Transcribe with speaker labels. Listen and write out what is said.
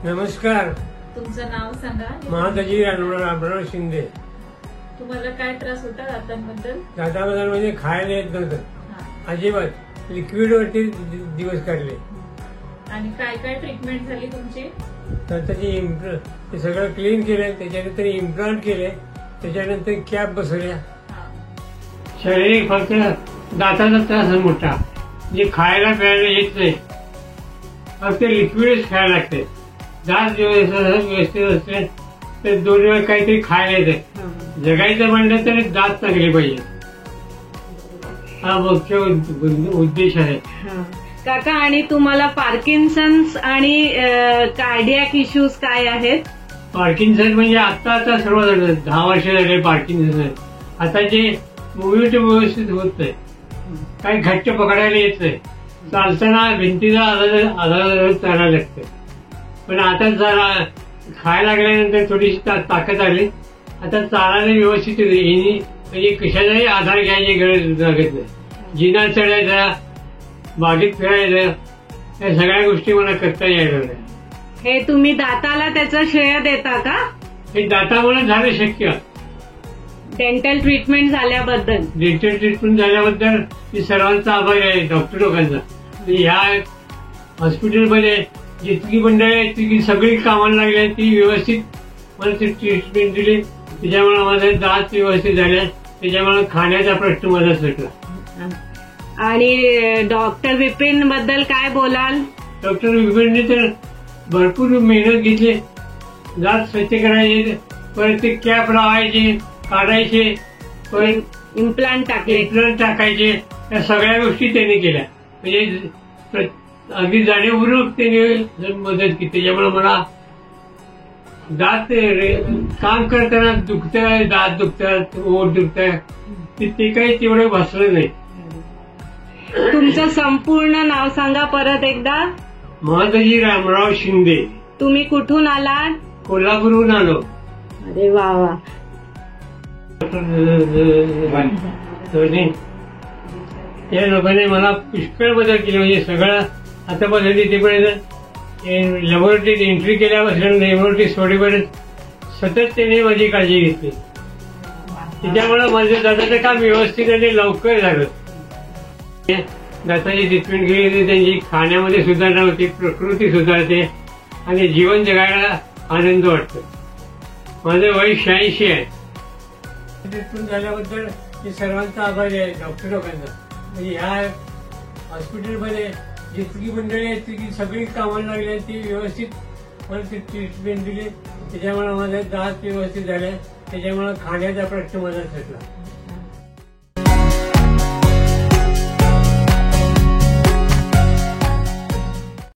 Speaker 1: नमस्कार.
Speaker 2: तुमचं नाव सांगा.
Speaker 1: महादजी रामराव शिंदे.
Speaker 2: तुम्हाला काय त्रास होता दातांबद्दल?
Speaker 1: दाताबद्दल म्हणजे खायला येत नव्हतं अजिबात. लिक्विडवरती दिवस काढले.
Speaker 2: आणि काय काय ट्रीटमेंट झाली तुमची?
Speaker 1: त्याची ते सगळं क्लीन केलं, त्याच्यानंतर इम्प्लांट केले, त्याच्यानंतर कॅप बसवल्या. शारीरिक फक्त दाताचा त्रास मोठा, जे खायला प्यायला येत नाही, फक्त लिक्विडच खायला लागते. दात व्यवस्थित असले तर 2 वेळा काहीतरी खायला येते. जगायचं म्हणलं तरी दात चांगले पाहिजे, हा मुख्य उद्देश आहे.
Speaker 3: काका, आणि तुम्हाला पार्किन्सन्स आणि कार्डियाक इश्यूज काय आहेत?
Speaker 1: पार्किन्सन म्हणजे आता सर्व झालं, 10 वर्ष झाले पार्किन्सन. आता जे मूव्हमेंट व्यवस्थित होत नाही, काही घट्ट पकडायला येत नाही, चालताना भिंतीचा आधार चालायला लागतं. पण आता जरा खायला लागल्यानंतर थोडीशी ताकद आली, आता चालायला व्यवस्थित येणे, म्हणजे कशाचाही आधार घ्यायची गरज लागत नाही. जिना चढायचा, बागेत फिरायचं, या सगळ्या गोष्टी मला करता यायला लागल्या.
Speaker 3: हे तुम्ही दाताला त्याचं श्रेय देता का?
Speaker 1: हे दातामुळे झालं शक्य.
Speaker 3: डेंटल ट्रीटमेंट झाल्याबद्दल?
Speaker 1: डेंटल ट्रीटमेंट झाल्याबद्दल मी सर्वांचा आभारी आहे, डॉक्टर लोकांचा. ह्या हॉस्पिटलमध्ये जितकी मंडळी आहेत तितकी सगळी कामाला लागली, ती व्यवस्थित मला ती ट्रीटमेंट दिली. त्याच्यामुळे माझे दात व्यवस्थित झाले, त्याच्यामुळे खाण्याचा प्रश्न माझा सुटला.
Speaker 3: आणि डॉक्टर विपिन बद्दल काय बोलाल?
Speaker 1: डॉक्टर विपिनने तर भरपूर मेहनत घेतली. दात स्वच्छ करायचे, परत ते कॅप लावायचे, काढायचे, परत
Speaker 3: इम्प्लांट
Speaker 1: टाकायचे, या सगळ्या गोष्टी त्यांनी केल्या. म्हणजे अगदी जाणीवपूर्वक त्यांनी मदत केली. त्याच्यामुळे मला दात काम करताना दुखतंय, दात दुखतात, ओठ दुखतात, ते काही तेवढं भासलं नाही.
Speaker 3: तुमचं संपूर्ण नाव सांगा परत एकदा.
Speaker 1: महादजी रामराव शिंदे.
Speaker 3: तुम्ही कुठून आलात?
Speaker 1: कोल्हापूरहून आलो.
Speaker 3: अरे वा वा.
Speaker 1: या लोकांनी मला पुष्कळ बदल केले. म्हणजे सगळं आता बदलली. ते पण लॅबोरेटरीत एंट्री केल्यापासून लॅबोरेटरी सोडेपर्यंत सतत त्यांनी माझी काळजी घेतली. त्याच्यामुळे माझं दाताचं काम व्यवस्थित आणि लवकर झालं. दाताची ट्रीटमेंट केली, त्यांची खाण्यामध्ये सुधारणा होती, प्रकृती सुधारते आणि जीवन जगायला आनंद वाटतो. माझं वय 86 आहे. ट्रीटमेंट झाल्याबद्दल मी सर्वांचा आभारी आहे, डॉक्टर लोकांचा. म्हणजे ह्या हॉस्पिटलमध्ये जितकी मंडळी आहेत तितकी सगळी कामाला लागली, ती व्यवस्थित मला ती ट्रीटमेंट दिली. त्याच्यामुळे माझे दात व्यवस्थित झाले, त्याच्यामुळे खाण्याचा प्रश्न माझा सुटला.